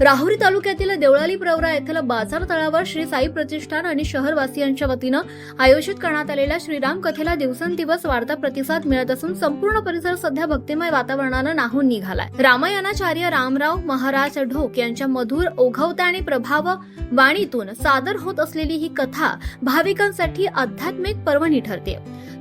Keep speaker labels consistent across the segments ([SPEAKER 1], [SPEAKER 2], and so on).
[SPEAKER 1] राहुरी तालुक्यातील देवळाली प्रवरा येथील बाजार तळावर श्री साई प्रतिष्ठान आणि शहरवासियांच्या वतीनं आयोजित करण्यात आलेल्या श्रीराम कथेला दिवसेंदिवस वाढता प्रतिसाद मिळत असून संपूर्ण परिसर सध्या भक्तिमय वातावरणानं नाहून निघालाय। रामायणाचार्य रामराव महाराज ढोक यांच्या मधुर ओघवत्या आणि प्रभाव वाणीतून सादर होत असलेली ही कथा भाविकांसाठी आध्यात्मिक पर्वणी ठरते।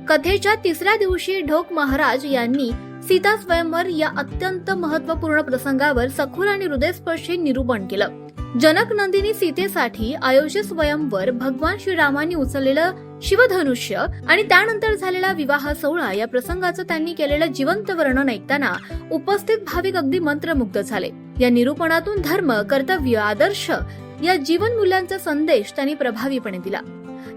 [SPEAKER 1] कथेच्या तिसऱ्या दिवशी ढोक महाराज यांनी सीता स्वयंवर या अत्यंत महत्वपूर्ण प्रसंगावर सखोल आणि हृदयस्पर्शी निरूपण केलं। जनक नंदिनी सीतेसाठी आयोजित स्वयंवर, भगवान श्रीरामांनी उचललेलं शिवधनुष्य आणि त्यानंतर झालेला विवाह सोहळा या प्रसंगाचं त्यांनी केलेलं जिवंत वर्णन ऐकताना उपस्थित भाविक अगदी मंत्रमुग्ध झाले। या निरूपणातून धर्म, कर्तव्य, आदर्श या जीवन मूल्यांचा संदेश त्यांनी प्रभावीपणे दिला।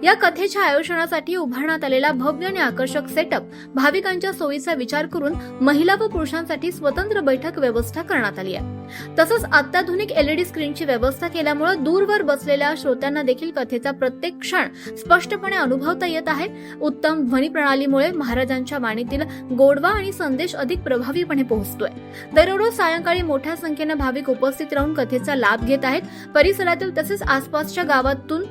[SPEAKER 1] या कथेच्या आयोजनासाठी उभारण्यात आलेला भव्य आणि आकर्षक सेटअप भाविकांच्या सोयीचा विचार करून महिला व पुरुषांसाठी स्वतंत्र बैठक व्यवस्था करण्यात आली आहे। तसंच अत्याधुनिक LED स्क्रीनची व्यवस्था केल्यामुळे दूरवर बसलेल्या श्रोत्यांना देखील कथेचा प्रत्येक क्षण स्पष्टपणे अनुभवता येत आहे। उत्तम ध्वनी प्रणालीमुळे महाराजांच्या वाणीतील गोडवा आणि संदेश अधिक प्रभावीपणे पोहोचतोय। दररोज सायंकाळी मोठ्या संख्येने भाविक उपस्थित राहून कथेचा लाभ घेत आहेत। परिसरातील तसेच आसपासच्या गावातून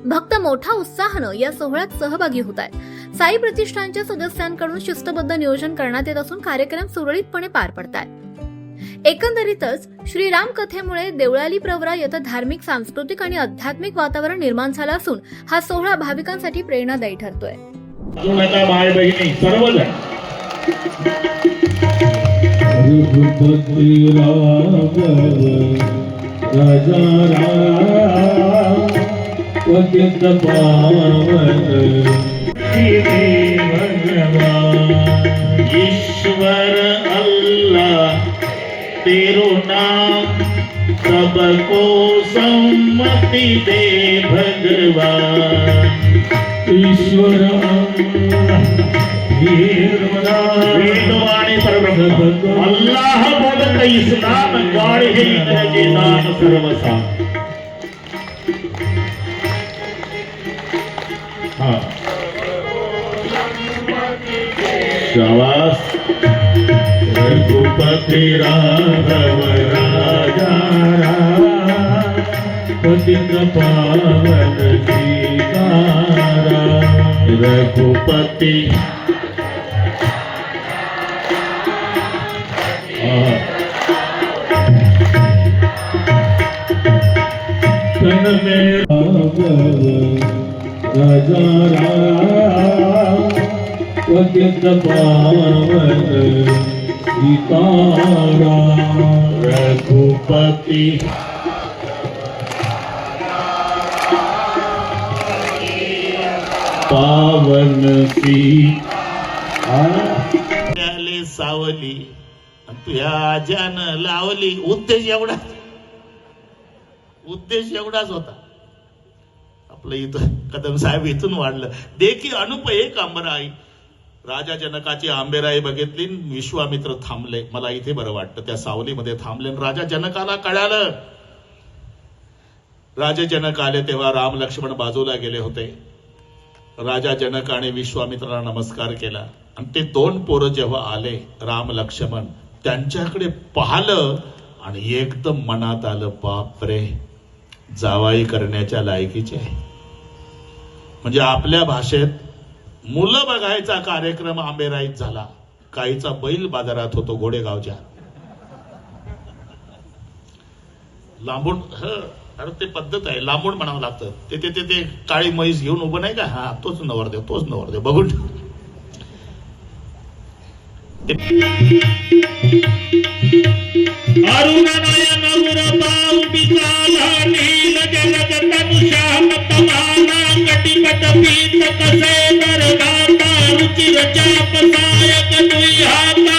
[SPEAKER 1] भक्त मोठ्या उत्साहानं या सोहळ्यात सहभागी होत आहेत। साई प्रतिष्ठानच्या सदस्यांकडून शिस्तबद्ध नियोजन करण्यात येत असून कार्यक्रम सुरळीतपणे पार पडतात। एकंदरीतच श्रीराम कथेमुळे देवळाली प्रवरा येथे धार्मिक, सांस्कृतिक आणि आध्यात्मिक वातावरण निर्माण झालं असून हा सोहळा भाविकांसाठी प्रेरणादायी ठरतोय।
[SPEAKER 2] पतित पावन ईश्वर अल्लाह तेरो नाम सबको सम्मति दे भगवान। ईश्वर वेदवाणी परब्रह्म अल्लाह बोलत इस्लाम गाढ़ है इंद्रजे दान सर्वसा। शाबाश। रघुपति राघव राजा राम, पतित पावन सीताराम। रघुपति तन में राजा राम, पतित पावन सीताराम। रघुपति पावन सीताले सावली तुझ्या आज्यानं लावली। उद्देश एवढाच होता। आपलं इथं कदम साहेब इथून वाढलं देखी अनुप एक आंबराई। राजा जनकाची आंबेराई बघितली, विश्वामित्र थांबले। मला इथे बरं वाटतं, त्या सावलीमध्ये थांबले। राजा जनकाला कळालं। राजा जनक आले तेव्हा राम लक्ष्मण बाजूला गेले होते। राजा जनकाने विश्वामित्राला नमस्कार केला आणि ते दोन पोरं जेव्हा आले राम लक्ष्मण, त्यांच्याकडे पाहिलं आणि एकदम मनात आलं, बापरे जावाई करण्याच्या लायकीचे आहे। म्हणजे आपल्या भाषेत मुलं बघायचा कार्यक्रम आंबेराईत झाला। काहीचा बैल बाजारात होतो घोडेगावच्या लांबून। अरे ते पद्धत आहे, लांबून म्हणावं लागतं। ते ते ते ते काळी म्हैस घेऊन उभं नाही का, हा तोच नवरदेव बघून अरुण नयन उरपाव बिचाला नील जगत तनुषा मतमाना कटिपट पीत कसे दरगाता रुचिर चाप सायक दुई हाता।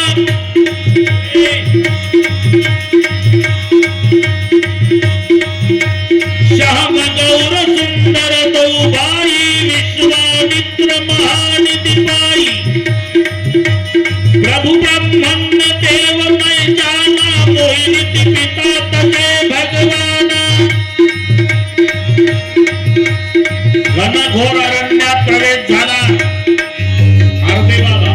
[SPEAKER 2] श्याम गौर सुंदर दो बाई, विश्वामित्र महानिधि पाई। प्रभु ब्रह्मण्य देव मैं जाना, मोहिनी पिता तसे भगवाना। घनघोर अरण्यात प्रवेश झाला। अरे बाबा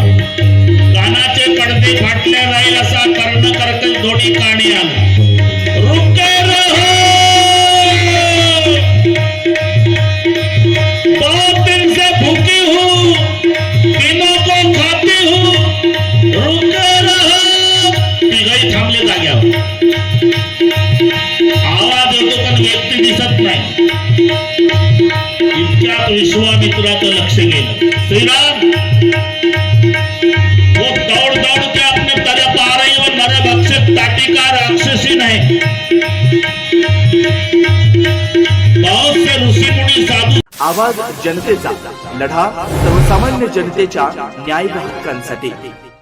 [SPEAKER 2] विश्वामित्राचं लक्ष गेलं. श्रीराम वो दौड़ दौड़ के अपने तरह पा रही और नरभक्षक ताटिका राक्षसी नहीं. बहुत से ऋषी मुनी साधू.
[SPEAKER 3] आवाज जनतेचा, लढा सर्वसामान्य जनतेच्या न्याय व हक्कांसाठी.